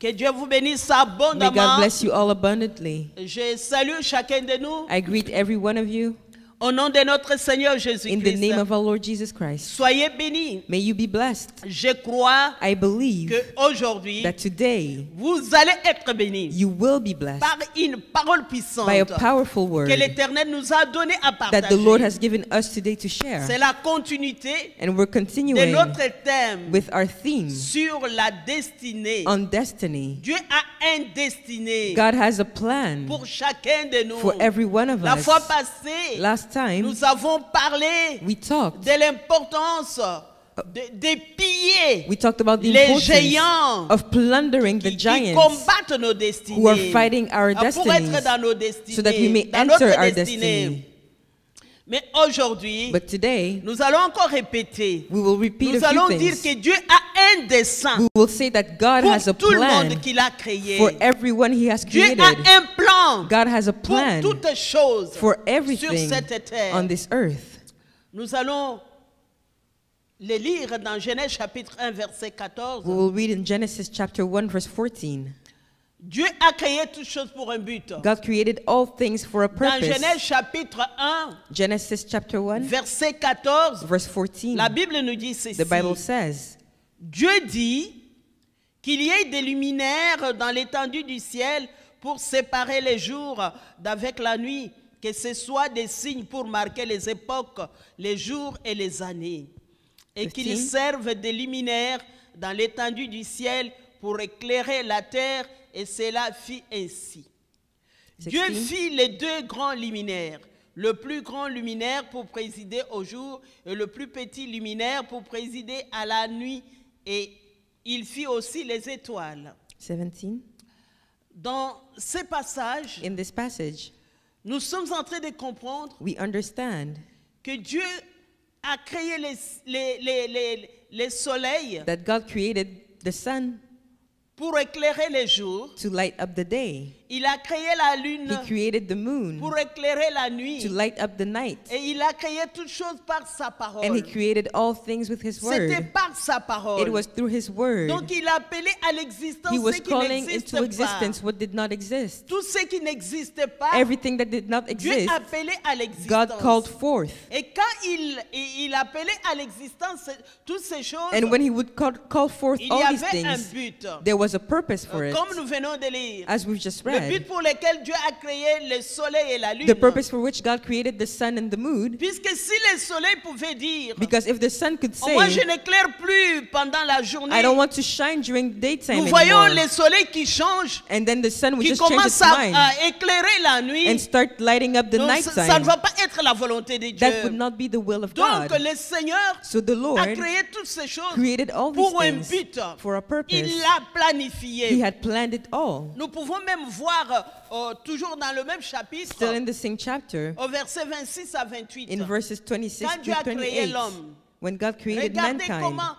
Que Dieu vous bénisse May God abondamment. bless you all abundantly. Je salue chacun de nous I greet every one of you au nom de notre Seigneur in the name Jésus-Christ. of our Lord Jesus Christ. Soyez bénis. May you be blessed. Je crois I believe qu'aujourd'hui, that today vous allez être bénis you will be blessed par une parole puissante by a powerful word que l'Éternel nous a donné à that the Lord partager. has given us today to share. C'est la continuité And we're de continuing notre thème with our theme sur la destinée. on destiny. Dieu a un destiné God has a plan pour chacun de nous. for every one of La fois us. passée, Last time, nous avons parlé we talked. de l'importance de piller We talked about the les importance géants of plundering the qui giants combattent nos who are destinées fighting our pour être destinies dans nos destinées, so that we may dans enter notre our destinée. destiny. Mais aujourd'hui, But today, nous allons encore répéter. we will repeat Nous a allons few dire things. que Dieu a un dessein We will say that God has a pour tout le plan monde qu'il a créé. for everyone He has Dieu created. a un plan God has a pour plan toutes choses for sur everything cette terre. on this earth. Nous allons les lire dans Genèse chapitre 1 verset 14. We will read in Genesis chapter 1 verse 14. Dieu a créé toutes choses pour un but. God created all things for a Dans purpose. Genèse chapitre 1 Genesis chapter 1 verset 14, verse 14. la Bible nous dit ceci. The Bible says, Dieu dit qu'il y ait des luminaires dans l'étendue du ciel pour séparer les jours d'avec la nuit, que ce soit des signes pour marquer les époques, les jours et les années, et qu'ils 15. servent de luminaires dans l'étendue du ciel pour éclairer la terre, et cela fit ainsi. 16. Dieu fit les deux grands luminaires, le plus grand luminaire pour présider au jour et le plus petit luminaire pour présider à la nuit, et il fit aussi les étoiles. 17. Dans ces passages, In this passage, nous sommes en train de comprendre we understand que Dieu a créé les soleils that God created the sun pour éclairer les jours. to light up the day. Il a créé la lune He created the moon pour éclairer la nuit. to light up the night. Et il a créé toutes choses par sa parole. And He created all things with His C'était word. par sa parole. It was through His word. Donc il a appelé à l'existence He was ce qui calling n'existe into pas. existence what did not exist. Tout ce qui n'existe pas, Everything that did not Dieu exist, a appelé à God l'existence. called forth. Et quand il appelait à l'existence toutes ces choses, And when He would call forth il y all these avait un things, but. there was a purpose for it, Comme nous venons de lire. as we've just Le but read. pour lequel Dieu a créé le soleil et la lune. The purpose for which God created the sun and the moon, Puisque si le soleil pouvait dire, because if the sun could moi je say, n'éclaire plus pendant la journée, I don't want to shine during daytime nous voyons anymore, le soleil qui change, and then the sun would qui just change commence its mind à éclairer la nuit. and start lighting up the Donc, ça ne nighttime, va pas être la volonté de Dieu. that would not be the will of Donc God. le Seigneur So the a Lord créé toutes ces choses created all pour un these things but. for a purpose. Il l'a He planifié. had planned it all. Nous pouvons même voir, toujours dans le même chapitre, Still in the same chapter, au verset 26 à 28. in verses 26 Quand Dieu to a créé 28, l'homme, when God created regardez mankind. comment,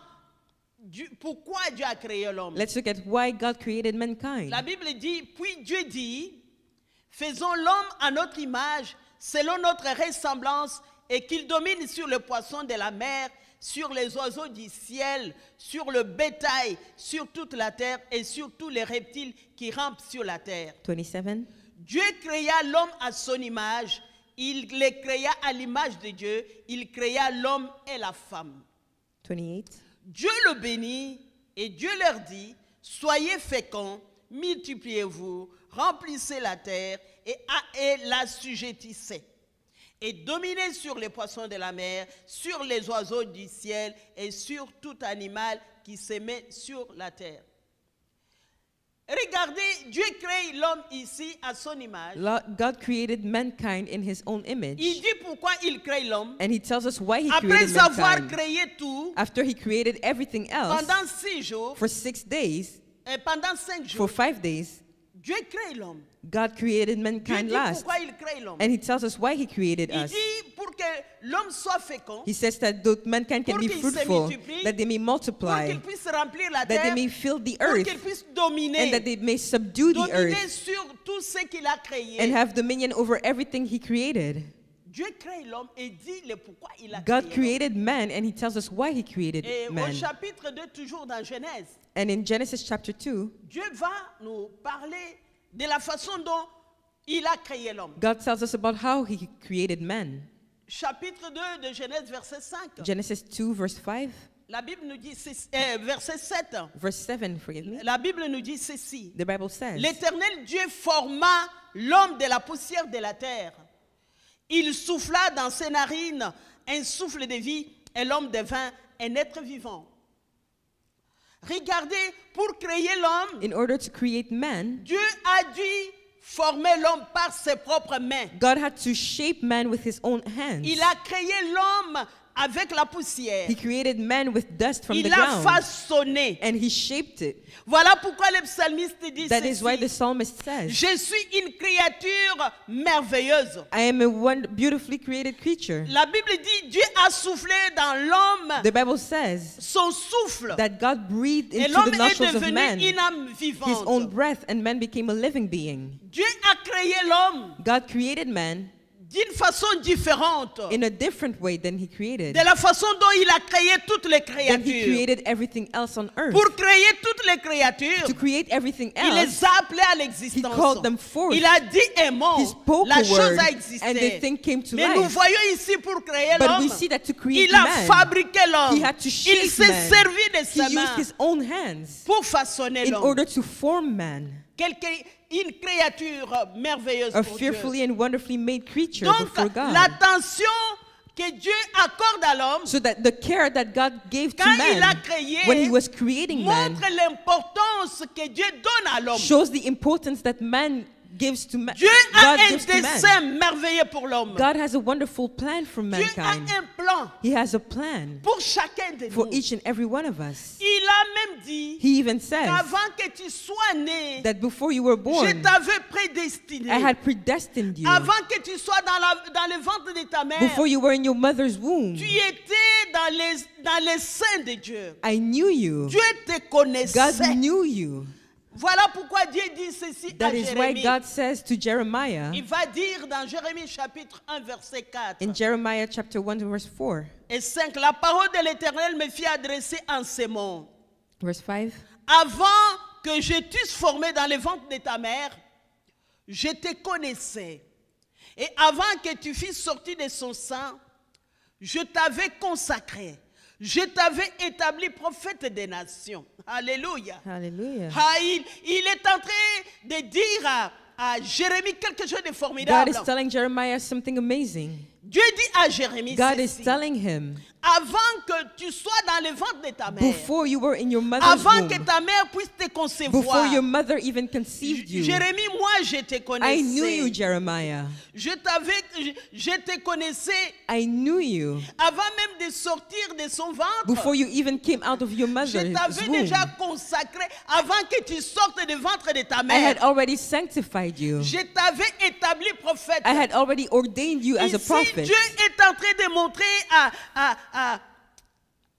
pourquoi Dieu a créé l'homme. Let's look at why God created mankind. La Bible dit, puis Dieu dit, faisons l'homme à notre image, selon notre ressemblance, et qu'il domine sur les poissons de la mer, sur les oiseaux du ciel, sur le bétail, sur toute la terre et sur tous les reptiles qui rampent sur la terre. 27. Dieu créa l'homme à son image, il les créa à l'image de Dieu, il créa l'homme et la femme. 28. Dieu le bénit et Dieu leur dit, soyez féconds, multipliez-vous, remplissez la terre et l'assujettissez. Et dominez sur les poissons de la mer, sur les oiseaux du ciel et sur tout animal qui se met sur la terre. Regardez, Dieu crée l'homme ici à son image. God created mankind in His own image. Il dit pourquoi il crée l'homme. And He tells us why He Après created avoir mankind. créé tout, After He created everything else, pendant 6 jours, for 6 days, et pendant 5 for jours, 5 days, Dieu crée l'homme. God created Dieu mankind dit last. pourquoi il crée l'homme. And He tells us why He created Il us. dit pour que l'homme soit fécond, He says that mankind can pour be qu'il se fruitful, multiplie, that they may pour multiply, qu'il puisse remplir la that they terre, may fill the pour earth, qu'il puisse dominer, and that they may subdue the dominer earth sur tout ce qu'il a créé. and have dominion over everything He created. Dieu crée l'homme et dit le pourquoi il a God créé l'homme. created man, and he tells us why he created Et au man. chapitre 2, toujours dans Genèse, And in Genesis chapter 2, Dieu va nous parler de la façon dont il a créé l'homme. God tells us about how he created man. Chapitre 2 de Genèse, verset 5. Genesis 2, verse 5, La Bible nous dit, verset 7, verse 7, forgive me. la Bible nous dit ceci. The Bible says, L'Éternel Dieu forma l'homme de la poussière de la terre. Il souffla dans ses narines un souffle de vie et l'homme devint un être vivant. Regardez, pour créer l'homme, in order to create man, Dieu a dû former l'homme par ses propres mains. God had to shape man with his own hands. Il a créé l'homme avec la poussière. He created man with dust from the Il l'a ground, façonné. and he shaped it. Voilà pourquoi le psalmiste dit That is why the ceci. psalmist says, Je suis une créature merveilleuse. I am a beautifully created creature. La Bible dit Dieu a soufflé dans l'homme The Bible says son souffle. that God breathed Et into l'homme the est nostrils of devenu man une âme his own vivante. breath, and man became a living being. Dieu a créé l'homme God created man d'une façon différente in a different way than he created. de la façon dont il a créé toutes les Then he créatures. created everything else on earth. Pour créer toutes les créatures, To create everything il else, les a appelées à he l'existence. called them forth. Il a dit un mot, He spoke la a chose word, a and the existé. thing came to Mais nous life. voyons ici pour créer But we l'homme, see that to create il a man, fabriqué l'homme. he had to Il shape s'est man. servi de He sa used main his own hands pour façonner in l'homme. order to form man, Une créature merveilleuse a pour Dieu. fearfully and wonderfully made creature Donc, before God. l'attention que Dieu accorde à l'homme, So that the care that God gave to quand il a man créé, when he was creating man montre l'importance que Dieu donne à l'homme. shows the importance that man gives to man. Dieu a God un gives to man. dessein merveilleux pour l'homme. God has a wonderful plan for Dieu a mankind. un plan He has a plan pour chacun de for nous. each and every one of us. Il a même dit He even says qu'avant que tu sois né, that before you were je born, t'avais prédestiné. I had predestined you. Avant que tu sois dans le ventre de ta mère, Before you were in your mother's womb, tu étais dans les seins de Dieu. I knew you. Dieu te connaissait. God knew you. Voilà pourquoi Dieu dit ceci à That is why Jérémie. God says to Jeremiah Il va dire dans Jérémie chapitre 1 verset 4 in Jeremiah chapter 1 verse 4, et 5, la parole de l'Éternel me fit adresser en ces mots. verse 5. Avant que je t'eusse formé dans le ventre de ta mère, je te connaissais. Et avant que tu fusses sorti de son sein, je t'avais consacré. Je t'avais établi prophète des nations. Alléluia. Hallelujah. Ah, il est en train de dire à Jérémie quelque chose de God formidable. is telling Jeremiah something amazing. Dieu dit à Jérémie God is ceci. telling him, Avant que tu sois dans le ventre de ta mère, before you were in your mother's avant que womb, ta mère puisse te before concevoir, your mother even conceived you, Jérémie, moi je te I knew you, connaissais. Jeremiah. Je te connaissais I knew you. avant même de sortir de son ventre. Before you even came out of your Je mother's t'avais womb, déjà consacré avant que tu sortes du ventre de ta I mère. had already sanctified you. Je t'avais établi prophète. I had already ordained you as a Ici, prophet. Dieu est en train de montrer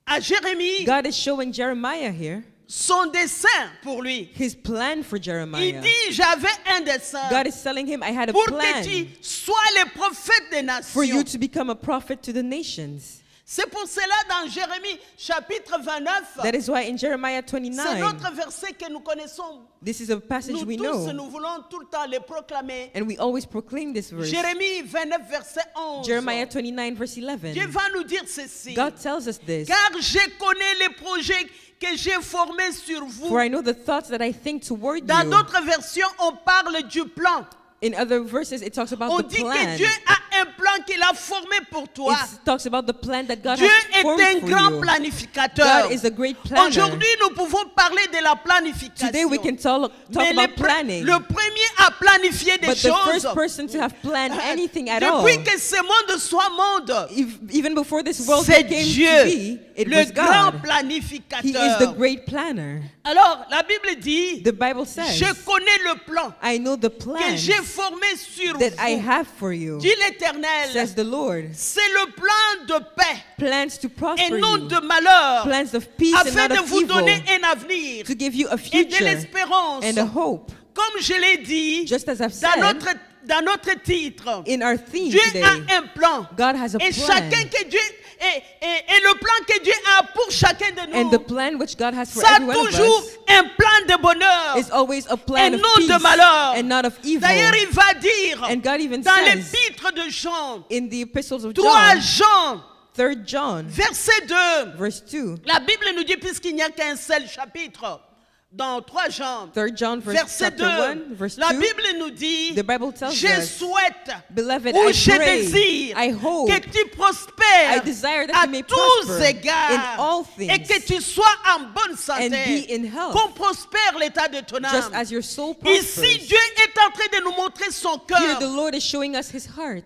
à Jérémie God is showing Jeremiah here son dessein pour lui. his plan for Il Jeremiah. dit, j'avais un dessein God is telling him, I had a pour que plan tu sois le prophète des for you nations. to become a prophet to the nations. C'est pour cela dans Jérémie chapitre 29, That is why in Jeremiah c'est 29, notre verset que nous connaissons. this is a passage Nous we tous, know, nous voulons tout le temps le proclamer. and we always proclaim this verse. Jérémie 29, verset 11. Jeremiah 29, verse Dieu 11. va nous dire ceci. God tells us this. Car je connais les projets que j'ai formés sur vous. For I know the thoughts that I think toward Dans you. d'autres versions, on parle du plan. In other verses, it talks about On the dit que plan. Dieu a un plan qu'il a formé pour toi. It talks about the plan that God Dieu has est formed un for grand you. planificateur. God is a great planner. Aujourd'hui, nous pouvons parler de la planification. Today we can talk Mais about planning. le premier à planifier des But the choses, first person to have planned anything at all, depuis que ce monde soit monde, even before this world c'est became to Dieu, be, it le was grand God. He is the planificateur. great planner. Alors, la Bible dit, The Bible says, je connais le plan I know the que plan j'ai formé sur that I vous, have for you, dit l'Éternel. says the Lord. C'est le plan de paix Plans to et prosper non you, de malheur, plans of peace and afin not de of vous evil, donner un avenir to give you a et de future l'espérance. and a hope. Comme je l'ai dit, Just as I've dans said, dans notre titre, In our theme Dieu today, a un plan. God has a Et plan. chacun que Dieu et le plan que Dieu a pour chacun de nous, And the plan which God has for ça a every one of toujours us un plan de bonheur is always a et plan of non peace de malheur. and not of evil. D'ailleurs, il va dire And God even dans says l'épître de Jean, in the epistles of 3 John, Jean, 3 John, verset 2, verse 2, la Bible nous dit, puisqu'il n'y a qu'un seul chapitre, dans 3 Jean, 3 John, verset 2, chapter 1, verse la 2, Bible nous dit, the Bible tells je us, souhaite Beloved, ou I je pray, désire I hope, que tu prospères I desire that à you may tous prosper égards in all things et que tu sois en bonne santé, and be in health, qu'on prospère l'état de ton just âme. as your soul Ici, prospers. Dieu est en train de nous montrer son Here cœur. the Lord is showing us his heart.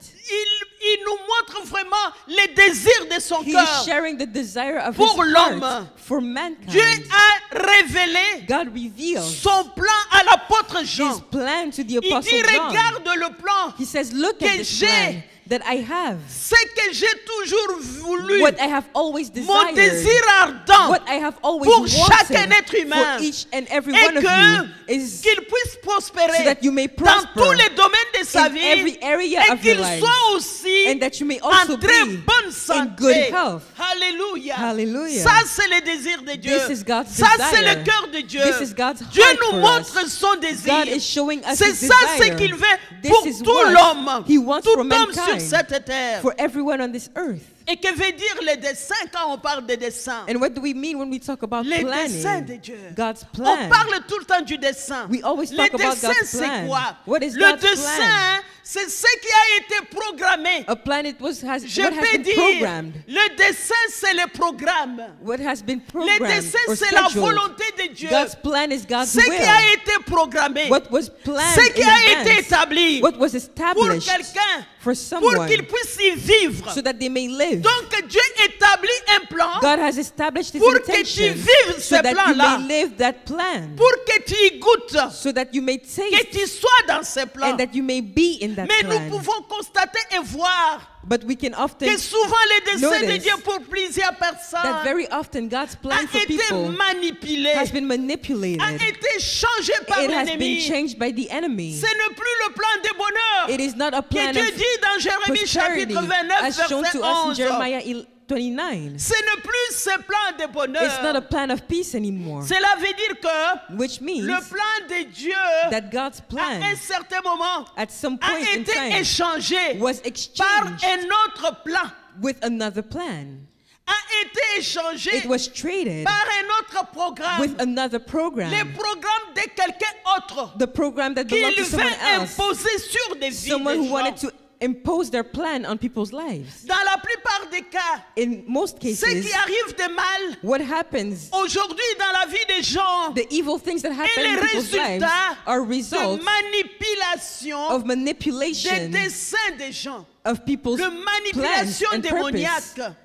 Il nous montre vraiment les désirs de son He cœur. is sharing the desire of Pour his l'homme. heart for mankind. Dieu a révélé God reveals son plan à l'apôtre Jean. his plan to the Il apostle dit, John. regarde le plan, He says, look que at this j'ai. plan that I have, ce que j'ai toujours voulu, what I have always mon desired, désir ardent what I have always pour wanted chaque être humain, for each and every et one of you is qu'il puisse prospérer so that you may dans prosper tous les domaines de sa in vie every area et of your qu'il life, soit aussi and that you may en also très be bonne in santé. good health. Alléluia. Hallelujah. Ça, c'est le désir de Dieu. This is God's Ça, c'est desire. le cœur de Dieu. This is God's Dieu heart nous for montre us. son désir. God is showing us C'est his ça ce desire. qu'il veut This pour is tout what l'homme, he wants tout for homme sur mankind, cette terre. for everyone on this earth. Et que veut dire le dessein quand on parle de dessein? And what do we mean when we talk about Les desseins de planning? Dieu. God's On plan. parle tout le temps du dessein. We always Le talk about dessein, God's c'est plan. quoi? What is Le God's dessein, plan? c'est ce qui a été programmé. A plan it was has Je what has peux been dire, programmed. le dessein, c'est le programme. What has been Le programmed dessein, or c'est la scheduled. volonté de Dieu. God's plan is God's Ce qui will. a été programmé. What was planned Ce qui in a été advance. établi What was pour established quelqu'un, for pour someone qu'il puisse y vivre. so that they may live. Donc Dieu établit un plan God has established His pour que tu intention vives so ce that you plan-là, may live that plan, pour que tu y goûtes, so that you may que taste tu sois dans ce plan. and that you may be in that Mais nous plan. pouvons constater et voir But we can often que souvent les desseins de notice Dieu pour plusieurs that personnes very often God's a plan for été people manipulé, has been manipulated. a été changé par It has been l'ennemi. changed by the enemy. Ce n'est plus le plan de bonheur It is not a que plan Dieu of dit dans Jérémie prosperity chapitre 29 as shown verset to us in 11. Jeremiah 29. Ce n'est plus ce plan de It's not a bonheur. plan of peace anymore, Cela veut dire que which means le plan de Dieu that God's à un plan certain moment at some a point in été time échangé was par exchanged un autre plan. with another plan. A été échangé It was traded par un autre programme. with another Le program. programme de quelqu'un autre The program that belonged qu'il to veut someone else. imposer sur des vies Someone des who wanted gens. to impose their plan on people's lives. Dans la plupart des cas, In most ce cases, qui arrive de mal what happens, aujourd'hui dans la vie des gens the evil things that est happen in le people's lives résultat are de results manipulation of des manipulation desseins des gens, of people's de plans manipulation and purpose. démoniaque.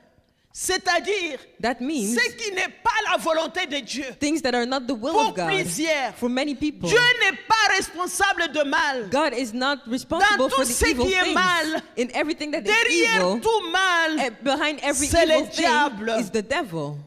C'est-à-dire That means ce qui n'est pas la volonté de Dieu. things that are not the will Pour of God plusieurs, for many people. Dieu n'est pas responsable de mal. God is not responsible Dans for tout the ce evil qui est things. mal, In everything that is Derrière evil, tout mal, behind every c'est evil le diable. thing is the devil.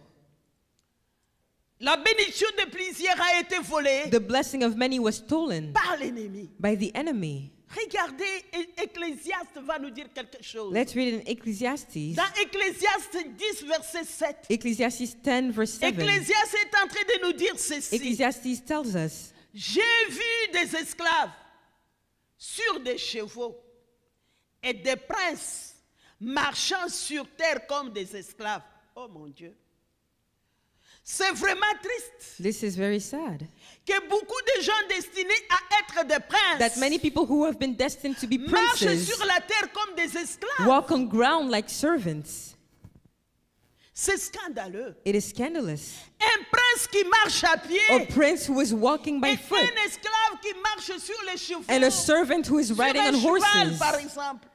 la bénédiction de plusieurs a été volée The blessing of many was stolen par l'ennemi. by the enemy. Regardez, Ecclésiaste va nous dire quelque chose. Let's read it in Ecclesiastes. Dans Ecclésiaste 10, verset 7, Ecclesiastes 10 verse 7. Ecclésiaste est en train de nous dire ceci. Ecclesiastes tells us, J'ai vu des esclaves sur des chevaux et des princes marchant sur terre comme des esclaves. Oh mon Dieu. C'est vraiment triste this is very sad, que beaucoup de gens destinés à être des princes that many people who have been destined to be marchent princes sur la terre comme des esclaves. walk on ground like servants. C'est scandaleux. It is scandalous. Un prince qui marche à A pied prince who is walking by et foot un esclave qui marche sur les chevaux. and a servant who is Sur riding un on cheval, horses. par exemple.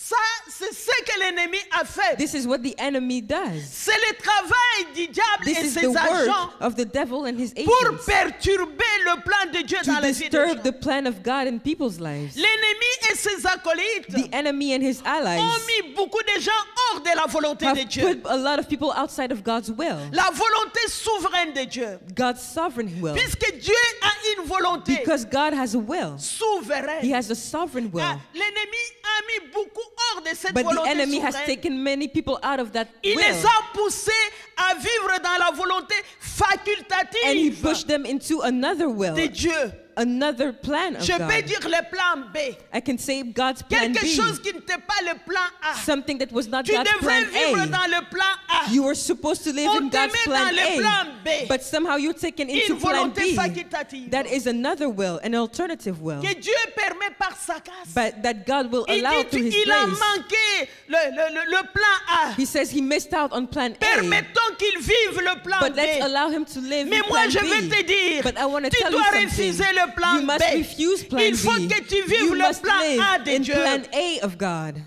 Ça, c'est ce que l'ennemi a fait. This is what the enemy does. C'est le travail du diable This et is ses the work agents of the devil and his pour agents perturber le plan de Dieu dans to la vie des disturb gens. the plan of God in people's lives. L'ennemi et ses acolytes The enemy and his allies ont mis beaucoup de gens hors de la volonté de have Dieu. put a lot of people outside of God's will, La volonté souveraine de Dieu. God's sovereign will. Puisque Dieu a une volonté Because God has a will. souveraine. He has a sovereign will. L'ennemi a mis beaucoup hors de cette But the volonté enemy has souveraine. taken many people out of that Il les will. a poussés à vivre dans la volonté And he facultative pushed them into another will, de Dieu. another plan of Je peux God. dire le plan B. I can say God's plan Quelque B, chose qui n'était pas le plan A. something that was not Tu God's devrais plan vivre A. dans le plan A. You were supposed to live On in te God's met plan dans le plan B. A, but somehow you're taken into Une plan volonté B. facultative. That is another will, an alternative will, Que Dieu permet par sa grâce. but that God will Il allow dit through His il a grace. manqué le plan A. He says he missed out on plan A, Permettons qu'il vive le plan but let's B. allow him to live Mais in moi, plan je vais B. te dire, But I want to tu tell dois you refuser something. le plan You must B. refuse plan Il faut B. que tu vives You le must plan live A de in Dieu. plan A of God.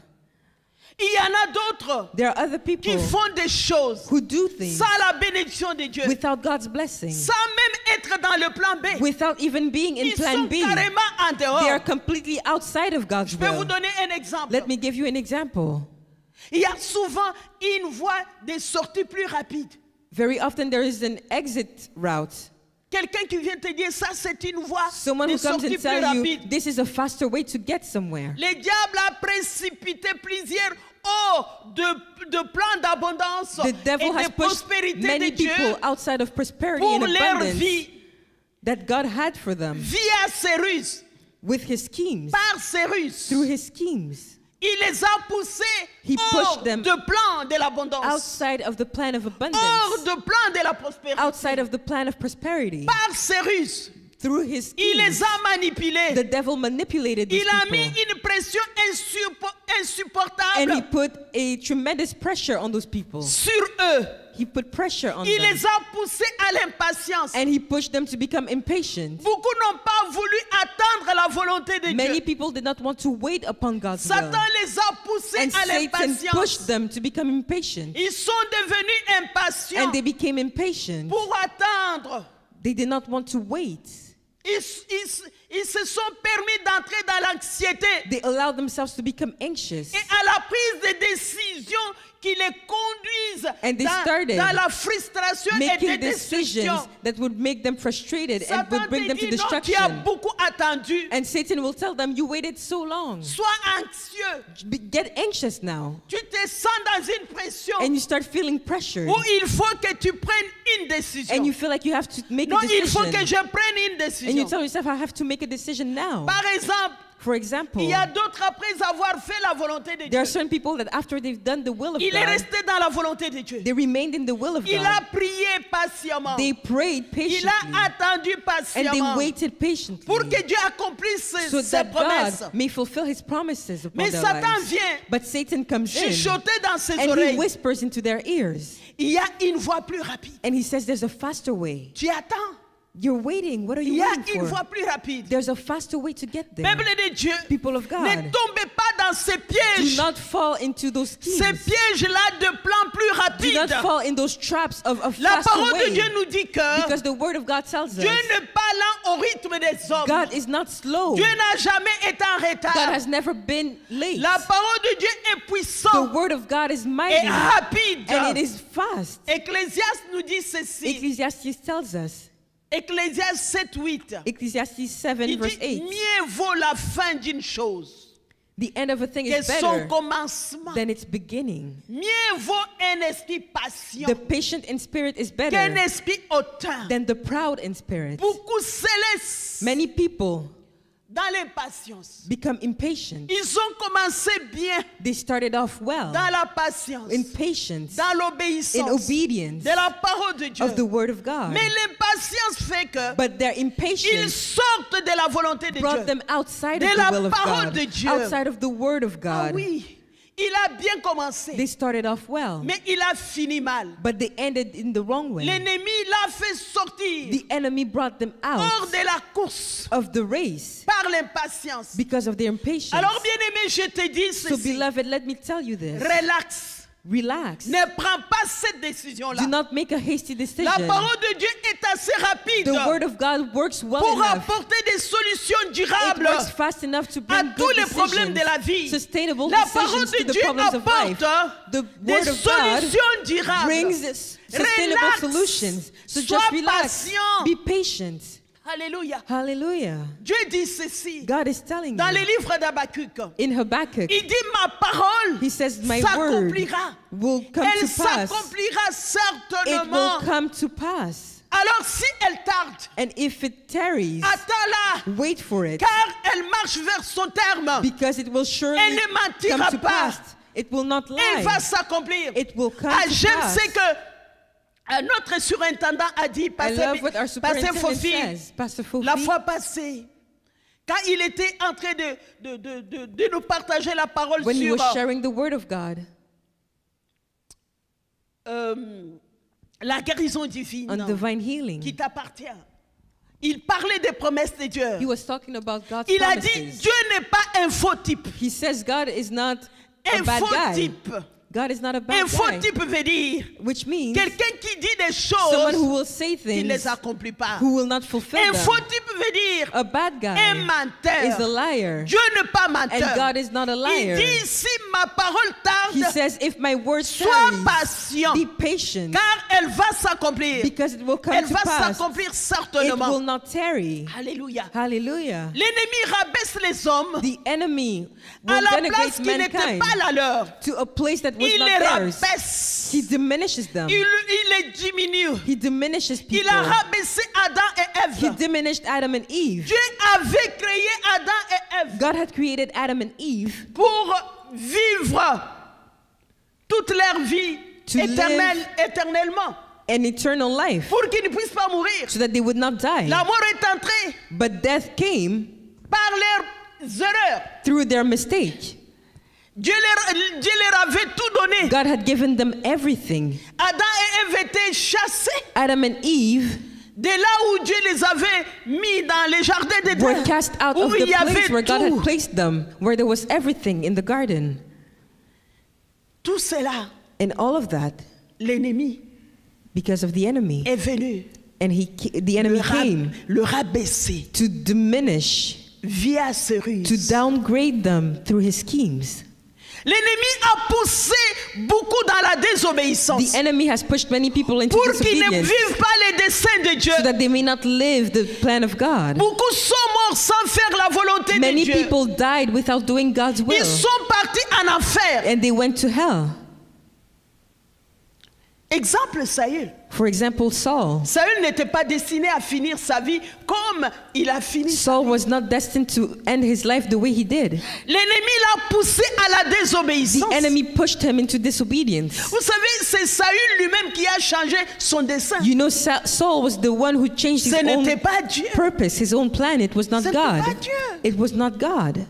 Il y en a d'autres There are other qui people font des choses who do things sans la bénédiction de Dieu, without God's blessing, sans même être dans le plan B. without even being in Ils plan sont B. carrément en They are dehors. completely outside of God's Je peux vous will. donner un exemple. Let me give you an example. Il y a souvent une voie de sortie plus rapide. Very often there is an exit route. Quelqu'un qui vient te dire ça, c'est une voie Someone de who comes sortie and plus tells you rapide. this is a faster way to get somewhere. Le diable a précipité plusieurs de plans d'abondance The devil et has de pushed prospérité many de Dieu people outside of prosperity pour and leur abundance vie that God had for them via Cyrus, with his schemes, par Cyrus. through his schemes, Il les a poussés He hors pushed them de plan de l'abondance, outside of the plan of hors abundance, de plan de la prospérité. outside of the plan of prosperity. Par Cyrus, Through his il les schemes, a manipulés. the devil manipulated these Il a mis people, une pression and he insupportable put a tremendous pressure on those people. sur eux. He put pressure on Il them, les a poussés à l'impatience. and he pushed them to become impatient. Beaucoup n'ont pas voulu attendre la volonté de Many Dieu. people did not want to wait upon God's will, Satan les a poussés and à Satan l'impatience. pushed them to become impatient, Ils sont devenus impatients and they became impatient. pour attendre. They did not want to wait. Ils se sont permis d'entrer dans l'anxiété They allowed themselves to become anxious, et à la prise de décisions qui les conduisent And they started dans la frustration et making la decisions destruction. that would make them frustrated and Satan would bring te them to dit non, tu as destruction. beaucoup attendu. And Satan will tell them, you waited so long. Sois anxieux. Get anxious now. Tu te sens dans une pression And you start feeling pressured. où il faut que tu prennes une décision. And you feel like you have to make Non, a il faut que decision. je prenne une And you décision. tell yourself, I have to make a decision now. Par exemple, For example, il y a d'autres après avoir fait la volonté de there are Dieu. certain people that after they've done the will of Il est God, resté dans la volonté de Dieu. they remained in the will of Il a God. prié patiemment. They prayed Il a patiently. attendu And they patiemment waited patiently pour que Dieu accomplisse so ses that promesses. God may fulfill his promises upon Mais their Satan lives. vient But Satan comes et in chuter dans ses and he oreilles. whispers into their ears. Il y a une voie plus rapide. And he says, there's a faster way. Tu attends. You're waiting. What are Il you y a waiting une for? voie plus rapide. There's a faster way to get there. Peuple de Dieu, People of God, ne tombez pas dans ces do pièges. not fall into those Ces schemes. pièges-là de plans plus Do not rapides. fall in those traps of La faster parole de way. Dieu nous dit que Because the word of God tells Dieu us n'est pas lent au rythme des hommes. God is not slow. Dieu n'a jamais été en God retard. has never been late. La parole de Dieu est The puissante word of God is et mighty rapide. and it is fast. Ecclésiaste nous dit ceci. Ecclesiastes tells us, Ecclésiaste 7, 8. Ecclesiastes 7 Il verse dit, 8, mieux vaut la fin d'une chose the end of a thing que is son better commencement. than its beginning. Mieux vaut un esprit patient The patient in spirit is qu'un better esprit hautain. than the proud in spirit. Beaucoup se laissent Many people dans l'impatience. become impatient. Ils ont commencé bien They started off well dans la patience, in patience, dans in l'obéissance obedience de la parole de Dieu. of the word of God. Mais l'impatience fait que But their ils impatience sortent de la volonté de brought Dieu. them outside De of la the will of parole God, de Dieu. outside of the word of Ah God. oui, il a bien commencé, They started off well, mais il a fini mal. but they ended in the wrong way. L'ennemi l'a fait sortir The enemy brought them hors out de la course of the race par l'impatience. because of their impatience. Alors, bien-aimé, je te dis So, ceci. beloved, let me tell you this. Relax. Relax. Ne prends pas cette décision-là. Do not make a hasty La decision. parole de Dieu est assez rapide The word of God works well pour enough. apporter des solutions It durables works fast enough to à bring tous good les problèmes decisions, de la vie. sustainable La parole decisions de to the Dieu problems of life. apporte The des word of God solutions durables. brings sustainable Relax. solutions. So Sois just relax. patient. Be patient. Alléluia. Hallelujah. Dieu dit ceci God is telling dans le you livre d'Habakkuk. in Habakkuk, Il dit ma parole he says, my word s'accomplira. will come Elle to pass. s'accomplira It will certainement. come to pass. Alors si elle tarde, And if it tarries, attends-la, wait for it, car elle marche vers son terme. because it will surely Elle ne mentira come to pas. pass. It will not Elle va lie. s'accomplir. It will come Ah, to j'aime pass. ce que notre surintendant a dit, I Pasteur love what our superintendent Fofi, says. Pastor Fofi, la fois passée, quand il était en train de nous partager la parole when he sur was sharing the word of God la guérison divine on divine qui healing, t'appartient. Il parlait des promesses de Dieu. he was talking about God's Il a dit, promises. Dieu n'est pas un faux type. He says God is not a Un bad faux guy. type. God is not a Un bad faux guy, type veut dire which means quelqu'un qui dit des someone who choses will say qui ne les things accomplit pas. who will not fulfill Un them. faux type veut dire A bad un guy is a menteur. liar, Dieu n'est pas menteur. and God is not a Il liar. dit si ma parole He tarde, says, if my word sois tarries, patient, be patient, car elle va s'accomplir. because it will come Elle to va pass. s'accomplir It will certainement. not tarry. Alléluia. Hallelujah. L'ennemi rabaisse les hommes The enemy à will la denigrate place qui n'était mankind pas la leur. to a place that was Il not les theirs. rabaisse. He diminishes them. Il les diminue. He diminishes Il people. a rabaissé Adam et He Ève. diminished Adam and Eve. Dieu avait créé Adam et Ève God had created Adam and Eve pour vivre toute leur vie To éternellement, an eternal life pour qu'ils ne puissent pas mourir. so that they would not die. La mort est entrée But death came par leurs erreurs. through their mistake. Dieu leur avait tout donné. God had given them everything. Adam et Ève étaient chassés Adam and Eve de là où Dieu les avait mis dans les jardins were d'Éden, cast out où of il the y avait place where God had tout. placed them, where there was everything in the garden. Tout cela, And all of that l'ennemi because of the enemy. est venu And the enemy came le rabaisser to diminish, via ses ruses. to downgrade them through his schemes. L'ennemi a poussé beaucoup dans la désobéissance The enemy has pushed many people into pour qu'ils ne disobedience vivent pas les desseins de Dieu. so that they may not live the plan of God. Beaucoup sont morts sans faire la volonté de Many Dieu. people died without doing God's will, Ils sont partis en enfer. and they went to hell. Exemple Saül. For example, Saul. Saül n'était pas destiné à finir sa vie comme il a fini. Saul was not destined to end his life the way he did. L'ennemi l'a poussé à la désobéissance. The enemy pushed him into disobedience. Vous savez, c'est Saül lui-même qui a changé son dessein. You know, Saul was the one who changed his Ce own n'était pas Dieu. purpose, his own plan. It was not Ce n'était God. pas Dieu. It was not God.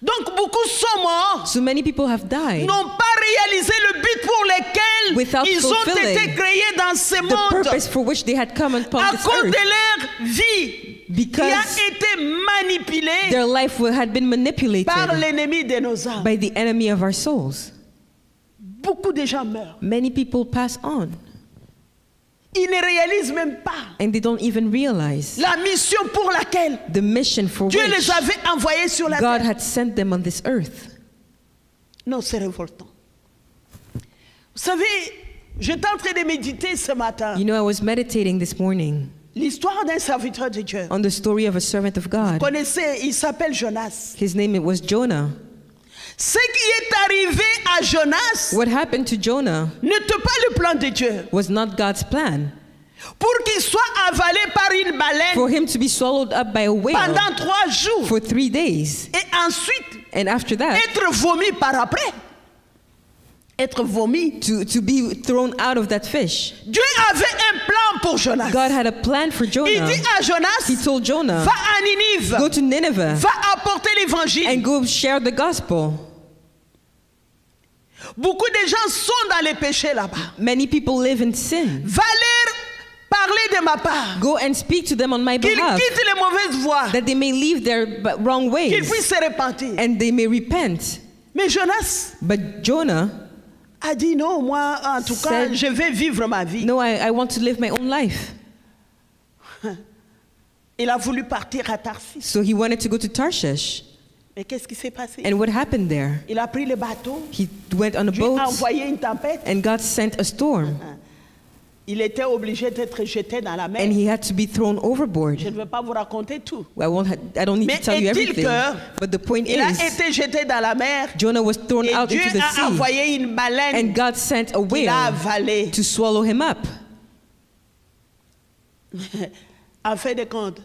Donc beaucoup sont morts, So many people have died n'ont pas réalisé le but pour lequel Without ils ont fulfilling été créés dans ce the monde. purpose for which they had come upon À this cause earth, de leur vie qui a because été manipulée their life had been manipulated par l'ennemi de nos âmes. by the enemy of our souls. Beaucoup de gens meurent. Many people pass on, Ils ne réalisent même pas and they don't even realize la mission pour laquelle the mission for Dieu which les avait envoyés sur la God terre. had sent them on this earth. Non, c'est révoltant. Vous savez, j'étais en train de méditer ce matin You know, I was meditating this morning l'histoire d'un serviteur de Dieu. on the story of a servant of Vous God. connaissez, il s'appelle Jonas. His name, it was Jonah. Ce qui est arrivé à Jonas What happened to Jonah n'était pas le plan de Dieu. was not God's plan. Pour qu'il soit avalé par une baleine For him to be swallowed up by a whale pendant 3 jours for 3 days, et ensuite and after that, être vomi par après. Être vomi. to be thrown out of that fish. Dieu avait un plan pour Jonas. God had a plan for Il Jonah. dit à Jonas, He told Jonah, va à Ninive, go to Nineveh va apporter l'évangile. and go share the gospel. Beaucoup de gens sont dans les péchés là-bas. Many people live in sin. Va leur parler de ma part. Go and speak to them on my Qu'ils behalf, quittent les mauvaises voies. that they may leave their wrong Qu'ils ways puissent se repentir. and they may repent. Mais Jonas But Jonah, a dit non, moi en tout cas, Said- je vais vivre ma vie. no, I want to live my own life. Il a voulu partir à Tarsis. So he wanted to go to Tarshish. Mais qu'est-ce qui s'est passé? And what happened there? Il a pris le bateau. He went on a Dieu a boat envoyé une tempête. and God sent a storm Il était obligé d'être jeté dans la mer. and he had to be thrown overboard. Je ne vais pas vous raconter tout. I don't need Mais to tell you est-il everything. que But the point Il a is, été jeté dans la mer Jonah was thrown et out Dieu into the a sea envoyé une baleine and God sent a qui l'a whale avalé. to swallow him up. En fin de compte,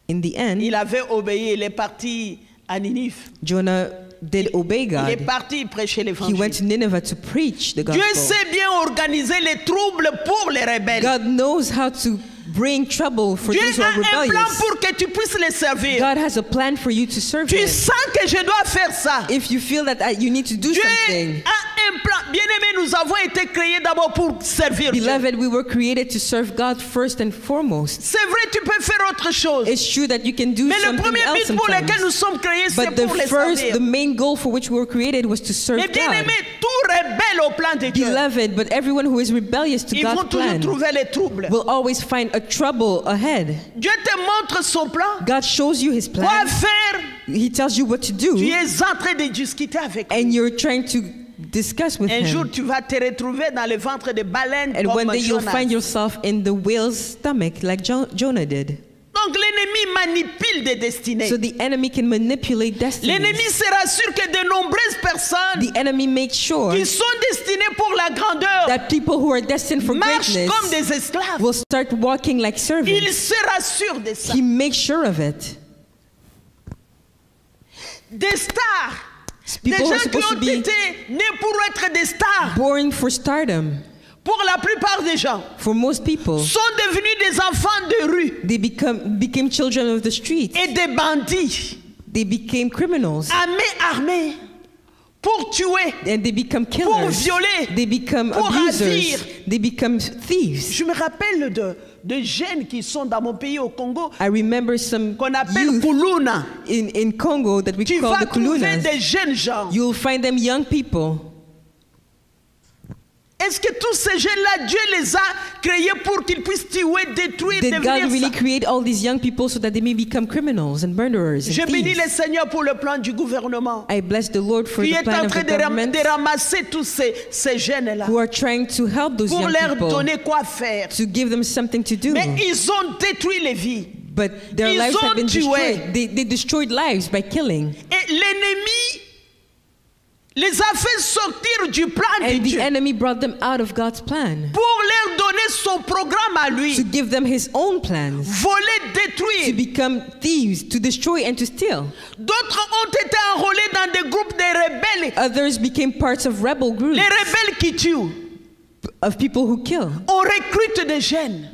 In the end, il avait obéi. Il est parti à Ninive. Jonah did obey Il est God. parti prêcher He l'évangile. went to Nineveh to preach the Dieu gospel. sait bien organiser les troubles pour les rebelles. God knows how to bring trouble for Dieu those who a are un plan rebellious. pour que tu puisses les servir. God has a plan for you to serve Tu Him. sens que je dois faire ça. If you feel that you need to do Dieu something, a un plan. Bien-aimés, nous avons été créés d'abord pour servir Dieu. beloved, we were created to serve God first and foremost. C'est vrai, tu peux faire autre chose. It's true that you can do Mais le something premier else but pour lequel nous sometimes. sommes créés, c'est But pour les the servir. main goal for which we were created was to serve Mais God. bien-aimés, tout rebelle au plan de Dieu, Beloved, but everyone who is rebellious to ils vont God's toujours plan trouver les troubles. will always find a trouble ahead. Dieu te montre son plan. God shows you His Quoi plan. faire? He tells you what to do, Tu es en train de discuter avec lui. and you're trying to discuss with Un jour, Him. tu vas te retrouver dans le ventre de baleines And one comme day you'll Jonas. find yourself in the whale's stomach like Jonah did. Donc l'ennemi manipule des destinées. So the enemy can manipulate L'ennemi destiny. sera sûr que de nombreuses personnes The enemy makes sure qui sont destinées pour la grandeur that people who are destined for marchent greatness comme des esclaves. will start walking like Il servants. sera sûr de ça. He makes sure of it. Des stars. Des People who are gens qui supposed to ont be été nés pour être des stars. born for stardom, Pour la plupart des gens, for most people, sont devenus des enfants de rue they became children of the streets. et des bandits, They became criminals. armés pour tuer. And they become Pour killers. violer. They become Pour abusers. ravir. They become thieves. Je me rappelle de jeunes qui sont dans mon pays au Congo, I remember some qu'on appelle youth Kuluna. in Congo that we Tu call vas the trouver Kulunas. des jeunes gens. You'll find them young people. Est-ce que tous ces jeunes-là, Dieu les a créés pour qu'ils puissent tuer, détruire, Did God devenir really ça? create all these young people so that they may become criminals and murderers Je and bénis le thieves? Seigneur pour le plan du gouvernement. I bless the Lord for Qui the est plan en of train the government de ramasser tous ces jeunes-là who are trying to help those pour young leur people, donner quoi faire. to give them something to do. Mais ils ont détruit les vies. But their Ils lives ont have been tué. destroyed. They destroyed lives by killing. Et l'ennemi les a fait sortir du plan de And the Dieu enemy brought them out of God's plan pour leur donner son programme à lui. to give them his own plans, Voler, to détruire. become thieves, to destroy and to steal. D'autres ont été enrôlés dans des groupes de rebelles. Others became parts of rebel groups, Les rebelles qui tuent. of people who kill. On recrute des jeunes.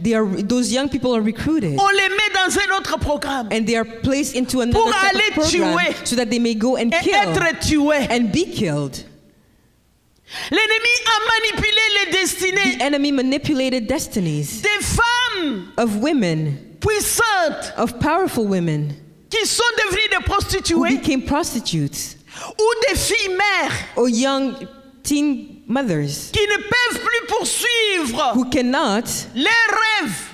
Those young people are recruited. On les met dans un autre programme. And they are placed into another Pour type aller of program tuer. so that they may go and Et kill être tués. and be killed. L'ennemi a manipulé les The destinées enemy manipulated destinies des femmes of women, puissantes of powerful women qui sont devenues des who prostituées became prostitutes ou des filles mères or young teen mothers qui ne peuvent plus poursuivre who cannot leurs rêves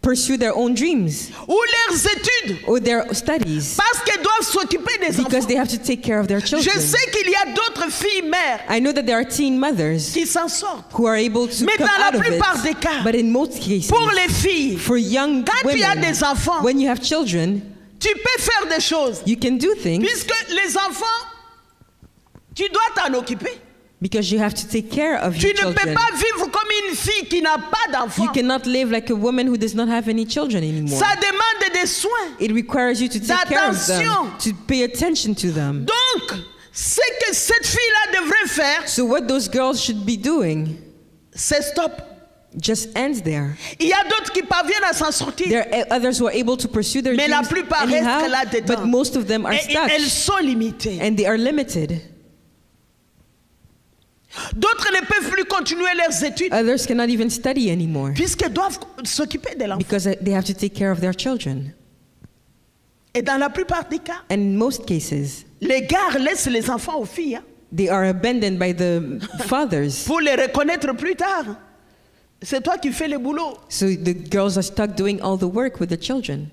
pursue their own dreams ou leurs études or their studies parce qu'elles doivent s'occuper des enfants. because they have to take care of their Je children. sais qu'il y a d'autres filles mères I know that there are teen mothers qui s'en sortent. who are able to Mais come dans la out of plupart des it, cas, but in most cases, pour les filles, for young quand tu as women, des enfants, when you have children, tu peux faire des choses. you can do things Puisque les enfants, tu dois t'en occuper. because you have to take care of Tu your ne peux children. pas vivre comme une fille qui n'a pas You d'enfants. cannot live like a woman who does not have any children anymore. Ça demande des soins. It requires you to take care of them, D'attention. to pay attention to them. Donc, ce que cette fille-là devrait faire, So what those girls should be doing c'est stop. just ends there. Il y a d'autres qui parviennent à s'en sortir. There are others who are able to pursue their Mais la dreams plupart restent anyhow, là-dedans. but most of them are Et stuck elles sont limitées. and they are limited. D'autres ne peuvent plus continuer leurs études Others cannot even study anymore puisqu'ils doivent s'occuper de l'enfant. because they have to take care of their children. Et dans la plupart des cas, And in most cases, les gars laissent les enfants aux filles hein, they are abandoned by the fathers. pour les reconnaître plus tard. C'est toi qui fais le boulot. So the girls are stuck doing all the work with the children.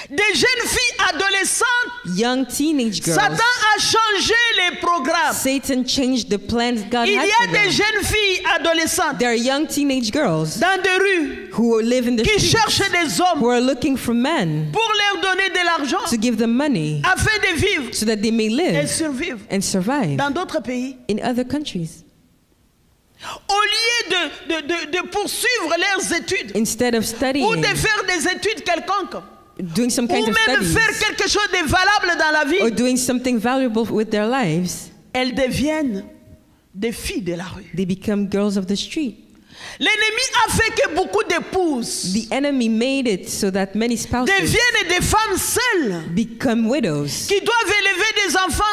Des jeunes filles adolescentes, Young teenage girls. Satan a changé les programmes. Satan changed the plans God Il y had a for des them. jeunes filles adolescentes There are young teenage girls dans des rues who live in the qui streets, cherchent des hommes who are looking for men pour leur donner de l'argent to give them money afin de vivre so that they may et live survivre. and survive Dans d'autres pays, in other countries. au lieu de poursuivre leurs études Instead of ou studying, de faire des études quelconques, doing some ou kind of même faire studies, quelque chose de valable dans la or vie, doing something valuable with their lives, elles deviennent des filles de la rue. they become girls of the street. L'ennemi a fait que beaucoup d'épouses The enemy made it so that many spouses deviennent des femmes seules become widows qui doivent élever des enfants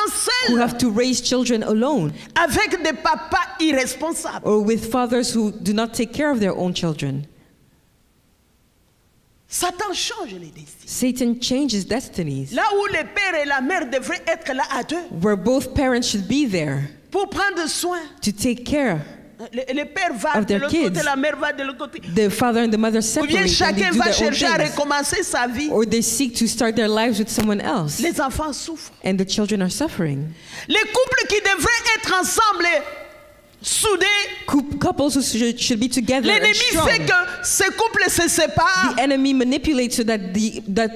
who seuls have to raise children alone, avec des papas irresponsables. or with fathers who do not take care of their own children. Satan change les destins. Satan changes destinies. Là où le père et la mère devraient être là à deux Where both parents should be there pour prendre soin. to take care. Le père va Of de their l'autre côté, kids. la mère va de l'autre côté. The father and the mother Ou bien separate and they chacun do va their own chercher à things. recommencer sa vie. Or they seek to start their lives with someone else. Les enfants souffrent. And the children are suffering. Les couples qui devraient être ensemble, soudés, Couples who should be together and l'ennemi strong. fait que ces couples se séparent. The enemy manipulates so that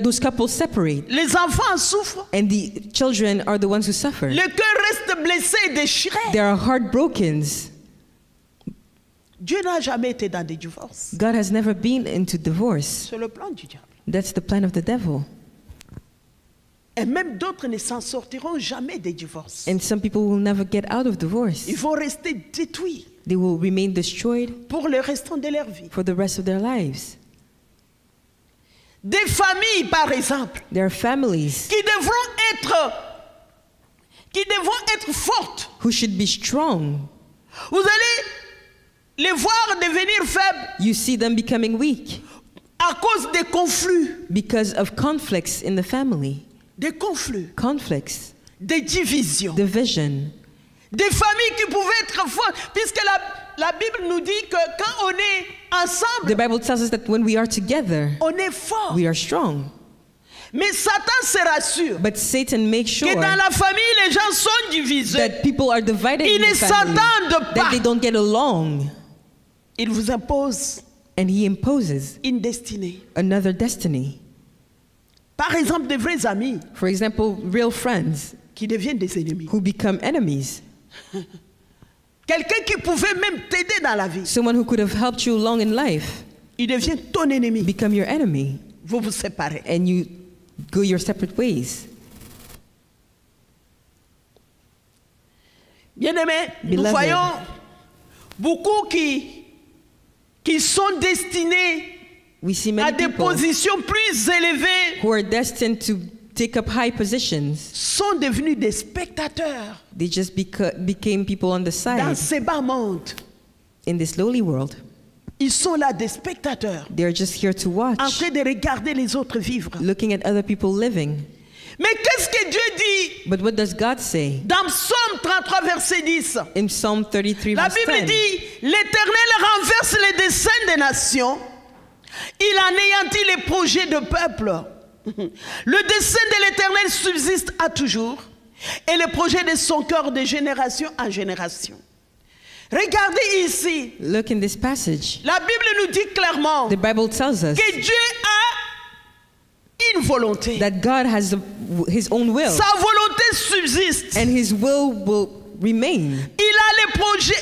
those couples separate. Les enfants souffrent. And the children are the ones who suffer. Le cœur reste blessé et déchiré. They are heartbroken. Dieu n'a jamais été dans des divorces. God has never been into divorce. C'est le plan du diable. That's the plan of the devil. Et même d'autres ne s'en sortiront jamais des divorces. And some people will never get out of divorce. Ils vont rester détruits They will remain destroyed pour le restant de leur vie. for the rest of their lives. Des familles, par exemple, There are families qui devront être fortes. who should be strong. Vous allez les voir devenir faibles You see them becoming weak à cause des conflits. because of conflicts in the family. Des conflits, Conflicts, des divisions. division. Des familles qui pouvaient être fortes, puisque la Bible nous dit que quand on est ensemble, The Bible tells us that when we are together, on est fort. we are strong. Mais Satan se rassure But Satan makes que sure dans la famille, les gens sont divisés. that people are divided Ils in ne the family, s'entendent that pas. they don't get along. Il vous impose And he imposes une destinée. another destiny. Par exemple, des vrais amis For example, real friends qui deviennent des ennemis. who become enemies. Quelqu'un qui pouvait même t'aider dans la vie, Someone who could have helped you along in life il devient ton ennemi. become your enemy, Vous vous séparez. and you go your separate ways. Bien-aimés, nous Beloved. voyons beaucoup qui sont destinés We see à many des people positions plus élevées who are destined to take up high positions. sont devenus des spectateurs They just became people on the dans side ce bas monde. in this lowly world. Ils sont là des spectateurs They're just here to en watch, train de regarder les autres vivre. looking at other people living. Mais qu'est-ce que Dieu dit But what does God say? dans Psaume 33, verset 10? In Psalm 33, La verse Bible 10, dit, l'Éternel renverse les desseins des nations. Il anéantit les projets de peuple. Le dessein de l'Éternel subsiste à toujours et les projets de son cœur de génération en génération. Regardez ici, look in this passage. la Bible nous dit clairement The Bible tells us que Dieu a une volonté. that God has his own will, Sa volonté subsiste. and his will remain. Il a les projets,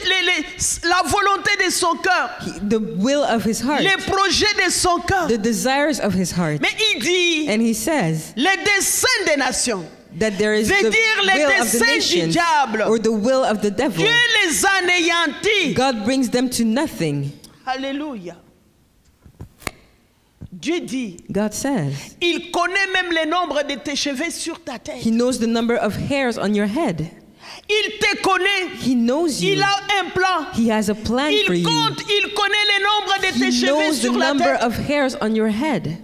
la volonté de son cœur, The will of his heart, les projets de son cœur. the desires of his heart. Mais il dit, And he says les desseins des nations, that there is veut the dire les will of the desseins du nations diable. or the will of the devil. Dieu les anéantit. God brings them to nothing. Alléluia. Dieu dit, God says il connaît même le nombre de tes cheveux sur ta tête. he knows the number of hairs on your head. Il te connaît. He knows you. Il a un plan. He has a plan for Il you. compte, il connaît le nombre de tes He cheveux knows the sur la number tête. of hairs on your head.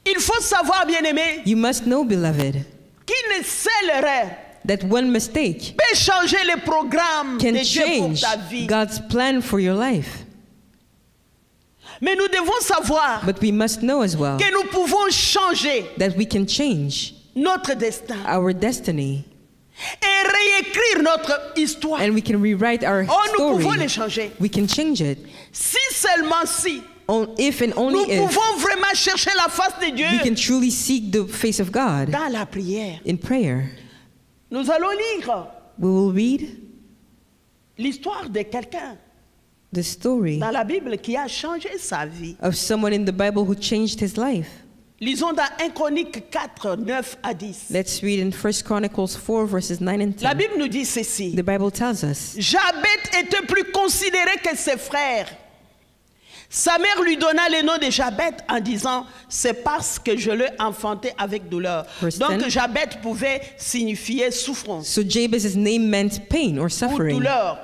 Il faut savoir, bien-aimé, You must know, beloved, qu'une seule erreur that one mistake peut changer le programme can de Dieu pour change ta vie. God's plan for your life. Mais nous devons savoir But we must know as well que nous pouvons changer that we can change notre destin our destiny et réécrire notre histoire. and we can rewrite our Oh, nous pouvons le story. changer. We can change it. Si seulement si If and only nous if pouvons vraiment chercher la face de Dieu we can truly seek the face of God dans la prière. in prayer. Nous allons lire We will read l'histoire de quelqu'un the story dans la Bible qui a changé sa vie. of someone in the Bible who changed his life. Lisons dans 1 Chronique 4, 9 à 10. Let's read in 1 Chronicles 4 verses 9 and La 10. Bible nous dit ceci. The Bible tells us, Jabet était plus considéré que ses frères. Sa mère lui donna le nom de Jabet en disant, c'est parce que je l'ai enfanté avec douleur. Verse Donc 10. Jabet pouvait signifier souffrance so Jabez's name meant pain or ou suffering. douleur.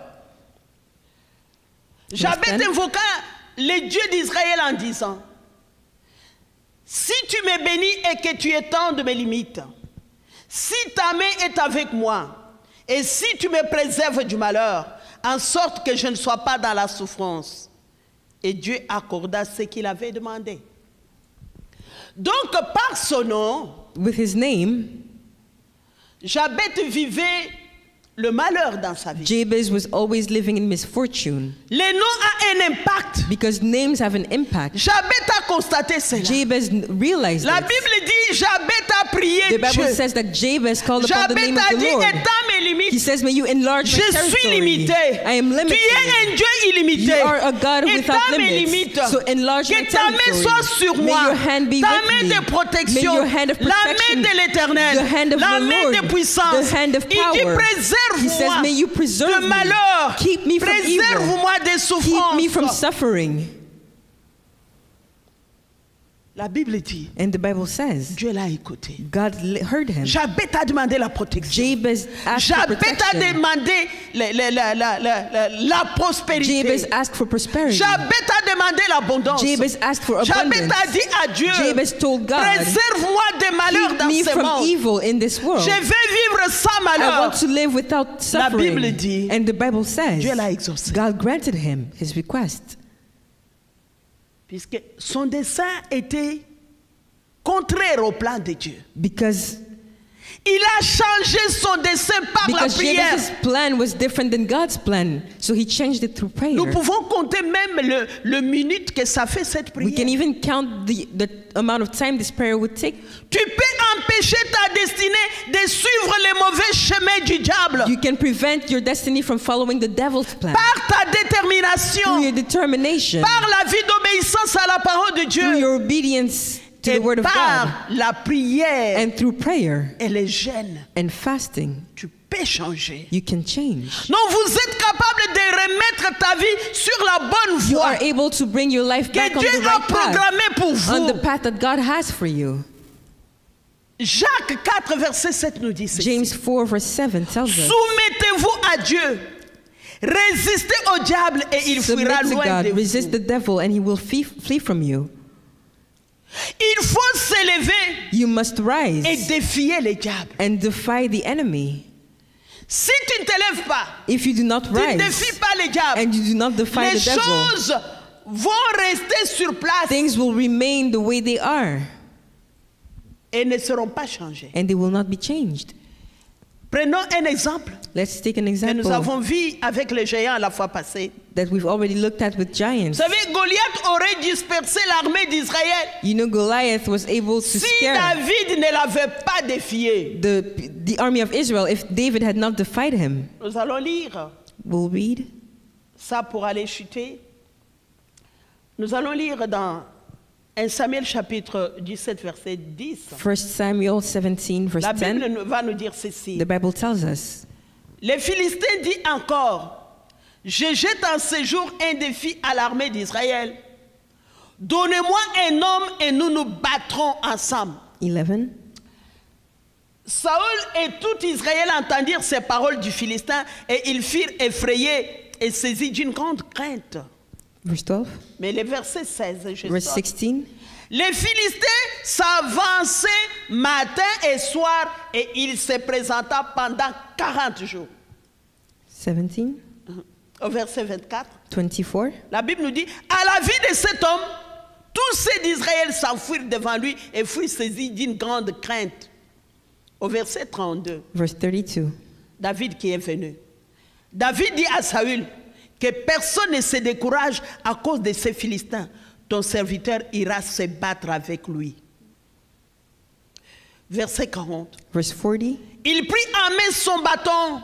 Jabet 10. invoqua le Dieu d'Israël en disant, si tu me bénis et que tu étendes mes limites, si ta main est avec moi, et si tu me préserves du malheur, en sorte que je ne sois pas dans la souffrance. Et Dieu accorda ce qu'il avait demandé. Donc, par son nom, With his name, Jabet vivait le malheur dans sa vie. Jabez was always living in misfortune Le nom a un impact. because names have an impact. Jabet a constaté cela. Jabez realized La this. Bible dit, Jabet a prié The Bible Dieu. says that Jabez called upon the Jabet name of a the dit, Lord. étends mes He limites. says, may you enlarge Je my suis territory. limité. I am Tu limited. es un Dieu illimité. You are a God without Étends mes limits. limites. So enlarge my Que ta main territory. soit sur May moi. your hand be Ta with main me. de protection. May your hand of La main protection, de l'Éternel. the hand of La the main Lord, de puissance. the hand of Il dit, power. He says, préserve-moi may you preserve de me. malheur. Keep me from evil. Préserve-moi des Keep me from souffrances. suffering. La Bible dit, And the Bible says, Dieu l'a écouté. God heard him. Jabet a demandé la protection. Jabez asked for Jabet a protection. demandé la prospérité. Jabez asked for prosperity. Jabet a demandé l'abondance. Jabez asked for Jabet abundance. a dit à Dieu, Jabez told God, préserve-moi des malheurs keep dans me ce from monde. evil in this world. Je vais vivre sans I malheur. want to live without La suffering. Bible dit, And the Bible says, Dieu l'a exaucé. God granted him his request. Puisque son dessein était contraire au plan de Dieu. Because Il a changé son dessein par la prière. Jabez's plan was different than God's plan. So he changed it through prayer. Nous pouvons compter même le minute que ça fait cette We can prière. even count the amount of time this prayer would take. Tu peux empêcher ta destinée de suivre les mauvais chemins du diable. You can prevent your destiny from following the devil's plan. Par ta Through détermination, your determination, par la vie d'obéissance à la parole de through Dieu your obedience to et the word of God, par la prière and through prayer et les jeûnes, and fasting, tu peux changer. you can change. Non, vous êtes capable de remettre ta vie sur la bonne You voie are able to bring your life back que on Dieu the a right path, programmée pour on the vous. path that God has for you. Jacques 4, verset 7 nous dit ceci. James 4 verse 7 tells us, Soumettez-vous à Dieu. Résistez au diable et il fuira submit to loin de God, resist vous. the devil, and he will flee from you. Il faut s'élever You must et rise défier le diable. and defy the enemy. Si tu ne t'élèves pas, If you do not tu ne rise défies pas le diable, and you do not defy les the devil, choses vont rester sur place things will remain the way they are, et ne seront pas changées. and they will not be changed. Prenons un exemple Let's take an que nous example avons vu avec les géants la fois passée. that we've already looked at with Vous giants. savez, Goliath aurait dispersé l'armée d'Israël You know, Goliath was able to si scare David ne l'avait pas défié. the army of Israel if David had not defied him. Nous allons lire We'll read ça pour aller chuter. Nous allons lire dans 1 Samuel chapitre 17 verset 10. 1 Samuel 17 verse La 10. Bible va nous dire ceci. The Bible tells us, Les Philistins disent encore, je jette en ce jour un défi à l'armée d'Israël. Donnez-moi un homme et nous nous battrons ensemble. 11. Saül et tout Israël entendirent ces paroles du Philistin et ils furent effrayés et saisis d'une grande crainte. Verse 12. Mais le verset 16, je Verse sors. 16. Les Philistins s'avançaient matin et soir et il se présenta pendant 40 jours. 17. Au verset 24, 24. la Bible nous dit, à la vue de cet homme, tous ceux d'Israël s'enfuirent devant lui et furent saisis d'une grande crainte. Au verset 32, Verse 32. David qui est venu. David dit à Saül que personne ne se décourage à cause de ces Philistins. Ton serviteur ira se battre avec lui. Verset 40. Verse 40. Il prit en main son bâton,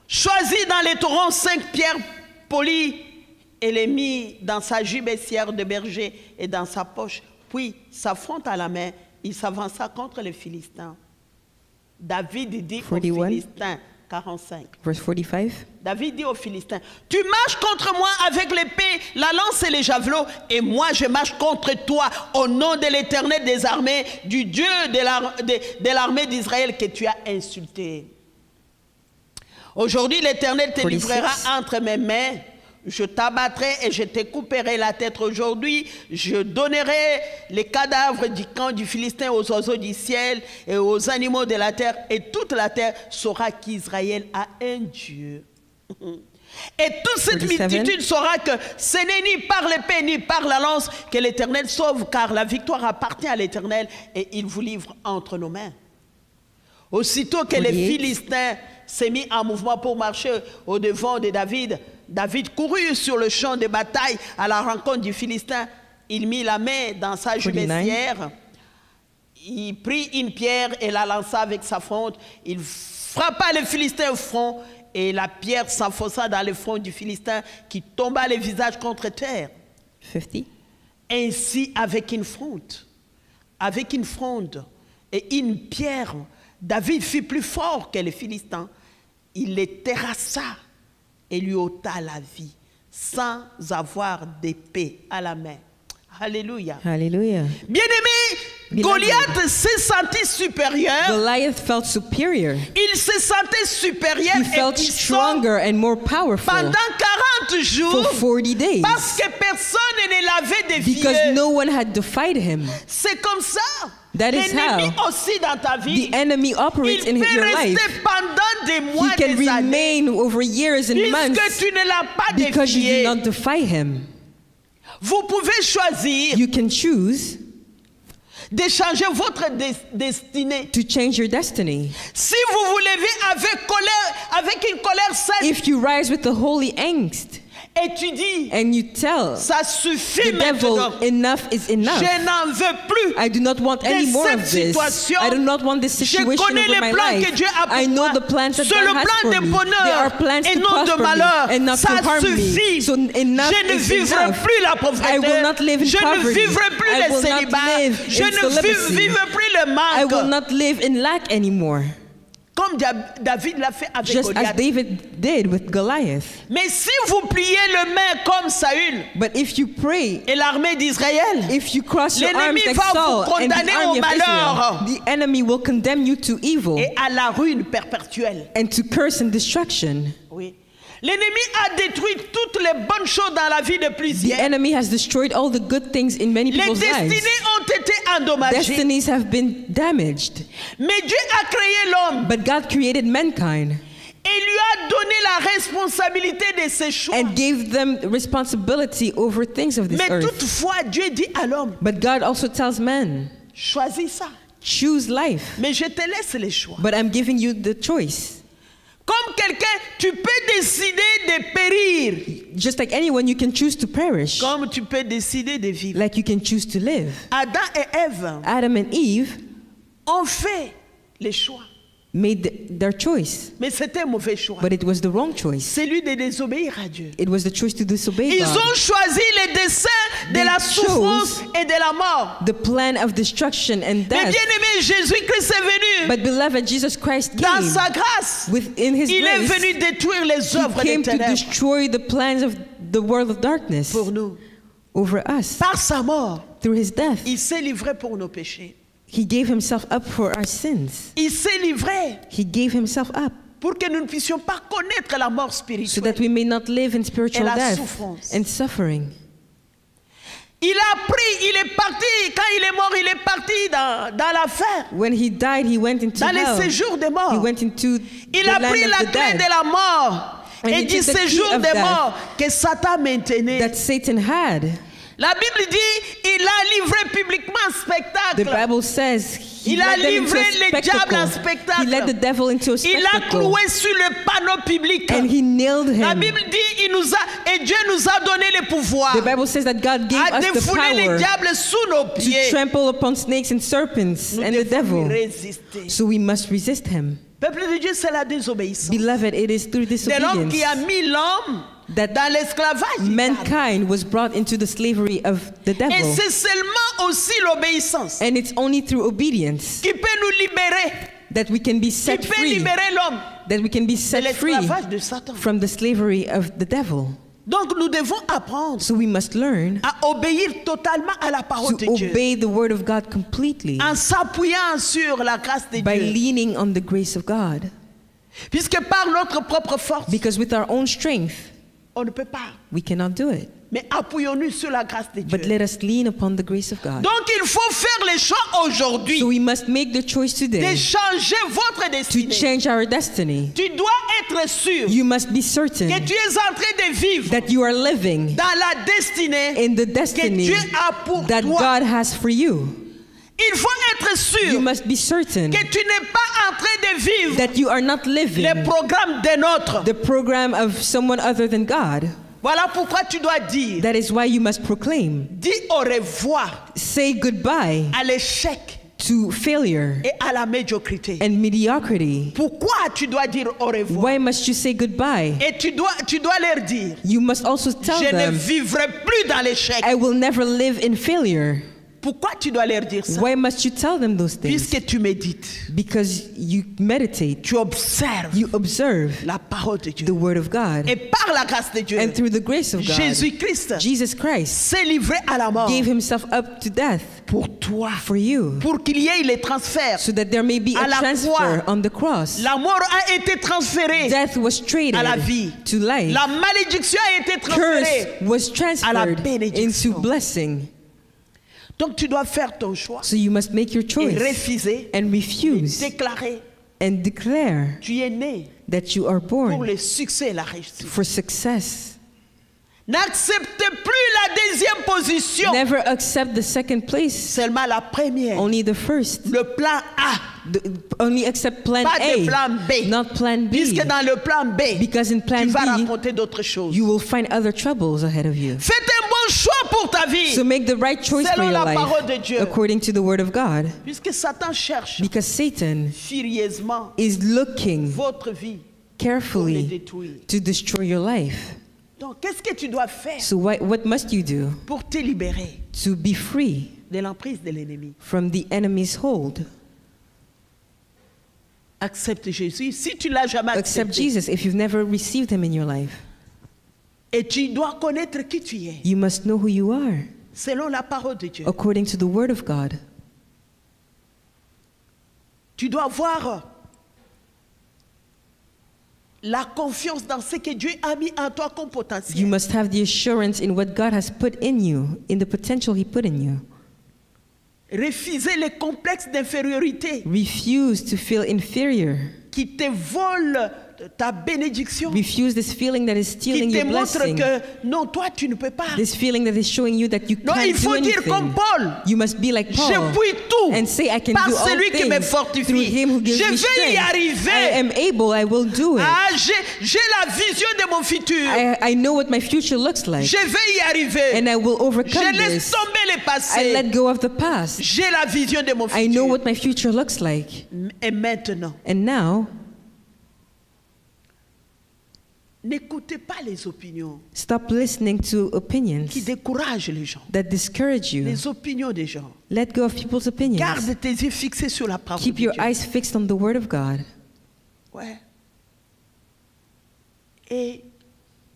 choisit dans les torrents 5 pierres polies et les mit dans sa gibecière de berger et dans sa poche. Puis, sa fronte à la main, il s'avança contre les Philistins. David dit aux 41. Philistins, 45. Verse 45. David dit aux Philistins, tu marches contre moi avec l'épée, la lance et les javelots, et moi je marche contre toi au nom de l'Éternel des armées, du Dieu de l'armée d'Israël que tu as insulté. Aujourd'hui l'Éternel te 46. livrera entre mes mains. Je t'abattrai et je te couperai la tête aujourd'hui. Je donnerai les cadavres du camp du Philistin aux oiseaux du ciel et aux animaux de la terre. Et toute la terre saura qu'Israël a un Dieu. Et toute cette 47. multitude saura que ce n'est ni par l'épée ni par la lance que l'Éternel sauve, car la victoire appartient à l'Éternel et il vous livre entre nos mains. Aussitôt que les 48. Philistins s'est mis en mouvement pour marcher au devant de David, David courut sur le champ de bataille à la rencontre du Philistin. Il mit la main dans sa 49. gibecière. Il prit une pierre et la lança avec sa fronte. Il frappa le Philistin au front et la pierre s'enfonça dans le front du Philistin qui tomba le visage contre terre. 50. Ainsi avec une fronde et une pierre, David fut plus fort que les Philistins. Il les terrassa et lui ôta la vie sans avoir d'épée à la main. Alléluia. Hallelujah. Bien-aimé, Beloved. Goliath s'est senti supérieur. Goliath felt superior. Il se sentait supérieur He et felt puissant stronger and more powerful pendant 40 jours for 40 days parce que personne ne l'avait défié. because no one had defied him. C'est comme ça. That is L'ennemi how aussi dans ta vie. The enemy operates Il in peut your rester life. pendant des mois, He can des années, remain over years and puisque months months tu ne l'as pas because you défié. do not defy him. Vous pouvez choisir You can choose de changer votre destinée. to change your destiny. Si vous vous levez avec une colère sainte If you rise with the holy angst et tu dis, and you tell ça suffit the devil maintenant, enough is enough, je n'en veux plus. I do not want any de more cette of this. situation, I do not want this je situation connais over les my plans life. que Dieu a pour I know moi. the plans that C'est God le has plan for de me. bonheur They are plans et to non de prosper malheur. me and not Ça to harm suffit. me. So enough Je ne is vivrai enough. plus la pauvreté. I will not live in Je ne poverty. vivrai plus I le will not célibat. live Je in ne celibacy. vivrai plus le I will manque. not live in lack anymore. Comme David l'a fait avec Just as Goliath. David did with Goliath. Mais si vous pliez le main comme Saül But if you pray, et l'armée d'Israël, if you cross your arms l'ennemi like va vous Saul and the condamner au army of malheur Israel, the enemy will condemn you to evil et à la ruine perpétuelle. and to curse and destruction. Oui. L'ennemi a détruit toutes les bonnes choses dans la vie de The plusieurs. enemy has destroyed all the good things in many Les people's lives. destinées ont été endommagées. Destinies have been damaged. Mais Dieu a créé l'homme But God created mankind et lui a donné la responsabilité de ses choix. and gave them responsibility over things of this Mais earth. toutefois, Dieu dit à l'homme, But God also tells man, choisis ça. choose life. Mais je te laisse les choix. But I'm giving you the choice. Comme quelqu'un, tu peux décider de périr. Just like anyone, you can choose to perish. Comme tu peux décider de vivre. Like you can choose to live. Adam et Ève Adam and Eve ont fait les choix. made their choice, Mais c'était un mauvais choix. but it was the wrong choice. Celui de désobéir à Dieu. It was the choice to disobey Ils God. ont choisi les desseins de They la chose souffrance et de la mort. The plan of destruction and Mais death. bien-aimé, Jésus-Christ est venu But beloved, Jesus Christ dans came sa grâce. within His Il est grace. venu détruire les He œuvres des came to ténèbres destroy the plans of the world of darkness pour nous. over us. Par sa mort, Through His death, il s'est livré pour nos péchés. He gave himself up for our sins. Il s'est livré He gave himself up pour que nous ne puissions pas connaître la mort so spirituelle. that we may not live in spiritual Et la death souffrance. and suffering. Il a pris, il est parti, quand il est mort, il est parti dans l'enfer, When he died, he went into dans les hell. séjours des He morts. went into Il the a land pris of la the clé dead de la mort And et he du took the key séjour of des death morts que Satan maintenait. that Satan had. La Bible dit, il a livré publiquement un The spectacle. Bible says he Il a led them into livré a le diable en spectacle. He led the spectacle. devil into a Il a spectacle. cloué sur le panneau public. And he nailed La him. Bible dit, et Dieu nous a donné le pouvoir The Bible says that God gave à us the défouler les power diables sous nos to pieds. trample upon snakes and serpents Nous and the devons lui devil. résister. So we must resist him. Peuple de Dieu, c'est la désobéissance. Beloved, it is through C'est l'homme qui a disobedience mis l'homme that dans l'esclavage. mankind was brought into the slavery of the Et devil. c'est seulement aussi l'obéissance And it's only through obedience qui peut nous libérer, that we can be qui set peut free, libérer l'homme that we can be de set free l'esclavage de Satan. from the slavery of the devil. Donc nous devons apprendre So we must learn à obéir totalement à la parole to de Dieu obey the word of God completely en s'appuyant sur la grâce de by Dieu. leaning on the grace of God. Puisque par notre propre force, Because with our own strength, on ne peut pas. we cannot do it. Mais appuyons-nous sur la grâce de But Dieu. let us lean upon the grace of God. Donc il faut faire les choix aujourd'hui So we must make the choice de today changer votre to destinée. change our destiny. Tu dois être sûr You must be que certain tu es en train de vivre that you are living dans la destinée in the que destiny Dieu a pour that toi. God has for you. Il faut être sûr You must be certain que tu n'es pas en train de vivre that you are not living le programme d'un autre. the program of someone other than God. Voilà pourquoi tu dois dire, That is why you must proclaim. dis au revoir Say goodbye à l'échec to failure et à la médiocrité. and mediocrity. Pourquoi tu dois dire au revoir? Why must you say goodbye? Et tu dois leur dire, You must also tell je ne them, vivrai plus dans l'échec. I will never live in failure. Pourquoi tu dois leur dire ça? Why must you tell them those things? Puisque tu médites, Because you meditate, tu observes you observe la parole de Dieu. the word of God. Et par la grâce de Dieu, And through the grace of God, Jésus-Christ Jesus Christ s'est livré à la mort gave himself up to death pour toi, for you, pour qu'il y ait les transferts. so that there may be À a la transfer croix, on the cross. La mort a été transférée Death was traded à la vie. to life. La malédiction a été Curse transférée. was transferred bénédiction. into blessing. Donc tu dois faire ton choix So you must make your et choice refuser, and refuse déclarer, and declare tu es né that you are pour born le succès et la réussite. for success. N'acceptez plus la deuxième position, Never accept the second place, seulement la première. only the first. Le plan A, Only accept plan pas de A, plan B. not plan B. Puisque dans le plan B, Because in plan tu vas B, raconter d'autres choses. you will find other troubles ahead of you. Faites un bon choix pour ta vie, So make the right choice for selon your la parole de life Dieu. according to the word of God. Puisque Satan cherche Because Satan furieusement is looking votre vie pour le carefully détruire. to destroy your life. Donc, qu'est-ce que tu dois faire So what must you do pour te libérer to be free de l'emprise de l'ennemi? from the enemy's hold? Accepte Jésus. Si tu l'as jamais Accept accepté, Jesus if you've never received him in your life. et tu dois connaître qui tu es, You must know who you are selon la parole de Dieu. according to the word of God. Tu dois avoir la confiance dans ce que Dieu a mis en toi comme You potentiel. must have the assurance in what God has put in you, in the potential he put in you. Refuser les complexes d'infériorité Refuse to feel inferior. qui te volent ta bénédiction, Refuse this feeling that is qui stealing te your montre blessing. que non, toi tu ne peux pas. This feeling that is showing you that you Non, il can't do faut dire comme anything. Paul, You must be like je Paul puis tout and say, I can par do all celui qui me things fortifie. through him who gives Je me vais y strength. I arriver. am able, I will do it. Ah, j'ai la vision de mon futur. I know what my future looks like, Je vais y arriver. and I will Je overcome laisse this. tomber le I passé. let go of the past. J'ai la vision de mon I know futur. what my future looks like. Et maintenant, And now, n'écoutez pas les opinions stop listening to opinions qui découragent les gens. that discourage you. Les opinions des gens. Let go of people's opinions. Garde tes yeux fixés sur la parole Keep de your Dieu. eyes fixed on the word of God. Ouais. Et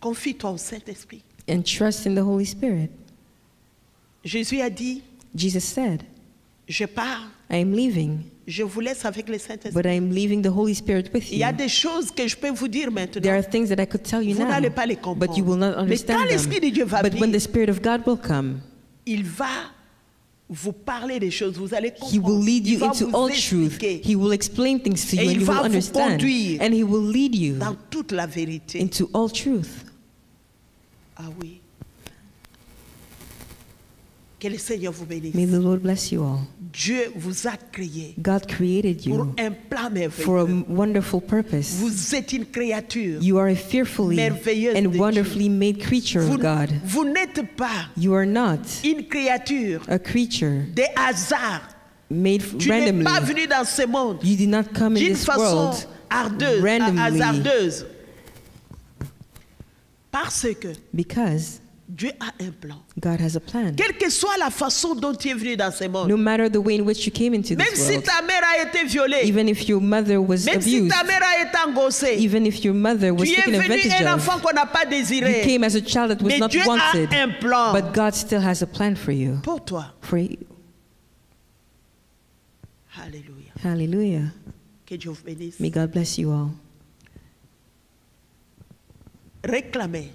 confie-toi au Saint-Esprit. And trust in the Holy Spirit. Jésus a dit, Jesus said, je pars, I am leaving, Je vous laisse avec le Saint-Esprit. but I am leaving the Holy Spirit with Il y a you. des choses que je peux vous dire There maintenant. are things that I could tell you Vous now, n'allez pas les but you will not comprendre. Mais quand understand l'Esprit de Dieu them. va But when the venir, Spirit of God will come, il va vous parler des choses. Vous allez He will comprendre. lead Il you va into vous all truth. expliquer He will explain things to Et you il and you va will vous understand. conduire And He will lead you dans toute la vérité. into all truth. Ah oui. Que le Seigneur vous bénisse. May the Lord bless you all. Dieu vous a créé God created pour you un plan for a merveilleux. wonderful purpose. Vous êtes une créature. You are a fearfully merveilleuse de and Dieu. wonderfully made creature Vous, of God. vous n'êtes pas You are not une créature a creature des hasards. made Tu n'es randomly. pas venu dans ce monde You did not come in d'une this façon world ardeuse, randomly. hasardeuse. Parce que because Dieu a un plan. God has a plan. Quelle que soit la façon dont tu es venu dans ce monde, No matter the way in which you came into même this si world, ta mère a été violée, even if your mother was même si abused, ta mère a été engoncée, even if your mother was tu es taken venu advantage un of, enfant qu'on n'a pas you désiré. came as a child that was Mais not Dieu wanted, a un plan but God still has a plan for you. pour toi. For you. Alléluia. Hallelujah. Que Dieu vous bénisse. May God bless you all. Réclamez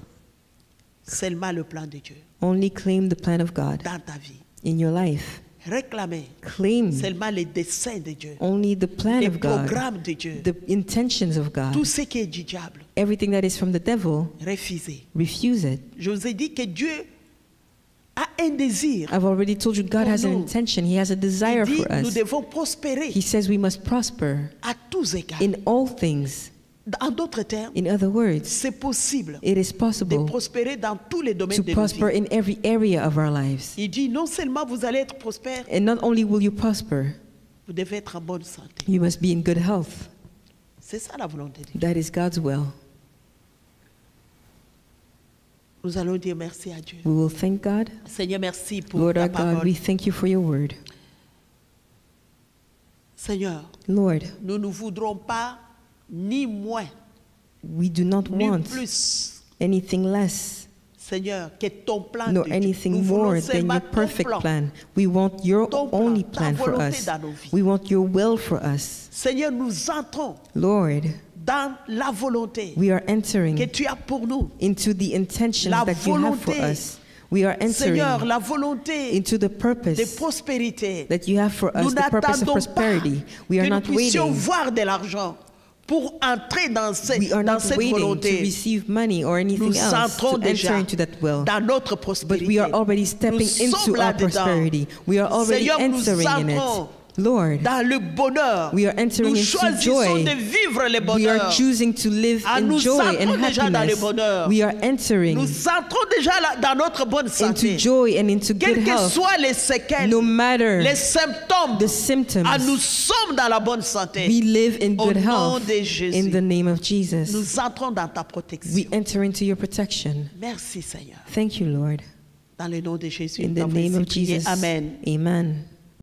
seulement le plan de Dieu Only claim the plan of God dans ta vie. in your life. Réclamez Claim seulement les desseins de Dieu, only the plan les of God, programmes de Dieu. the intentions of Tout God. ce qui est du diable, Everything that is from the devil, refusez. refuse it. Je vous ai dit que Dieu a un désir. I've already told you God Pour has an nous. intention. He has a Il desire dit for nous us. devons prospérer He says we must prosper à tous égards. in all things. En d'autres termes, In other words, c'est possible it is de possible prospérer dans tous les domaines to de nos prosper vies. in every area of our lives. Il dit non seulement vous allez être prospère, And not only will you prosper, vous devez être en bonne santé. you must be in good health. C'est ça la volonté de Dieu. That is God's will. Nous allons dire merci à Dieu. We will thank God. Seigneur, merci pour Lord ta our God, parole. we thank you for your word. Seigneur, Lord, nous ne voudrons pas ni moins, we do not ni want plus, anything less Seigneur, que ton plan nor de Dieu. anything Nous voulons more than seulement your ton perfect plan. plan. We want your Ton plan, only ta plan for volonté us. dans nos vies. We want your will for us. Seigneur, nous entrons Lord, dans la volonté we are que entering tu as pour nous. into the intentions La that you have for volonté. us. We are entering Seigneur, la volonté into the de purpose prospérité. that you have for Nous us, the purpose of n'attendons prosperity. pas We are que nous not puissions waiting. voir de l'argent pour entrer dans, We are dans not cette waiting to volonté. receive money or anything Nous else entrons to enter déjà into that will. dans notre But prospérité. we are already stepping Nous sommes into our là-dedans. prosperity. We are already Seigneur, nous entering in it. entrons Lord, dans le bonheur. we are entering Nous into choisissons joy. de vivre le we are bonheur. choosing to live Ah, in nous joy and entrons déjà dans le happiness. bonheur. We are entering Nous entrons déjà dans notre bonne santé. into joy and into good Quelles que health. soient les séquelles, No matter les symptômes, the symptoms, ah, nous sommes dans la bonne santé. we live in Au good nom health de Jésus. in the name of Jesus. Nous entrons dans ta protection. We enter into your protection. Merci Seigneur. Thank you, Lord. Dans le nom de Jésus, In nous the t'avons name ainsi of prié. Jesus. Amen. Amen.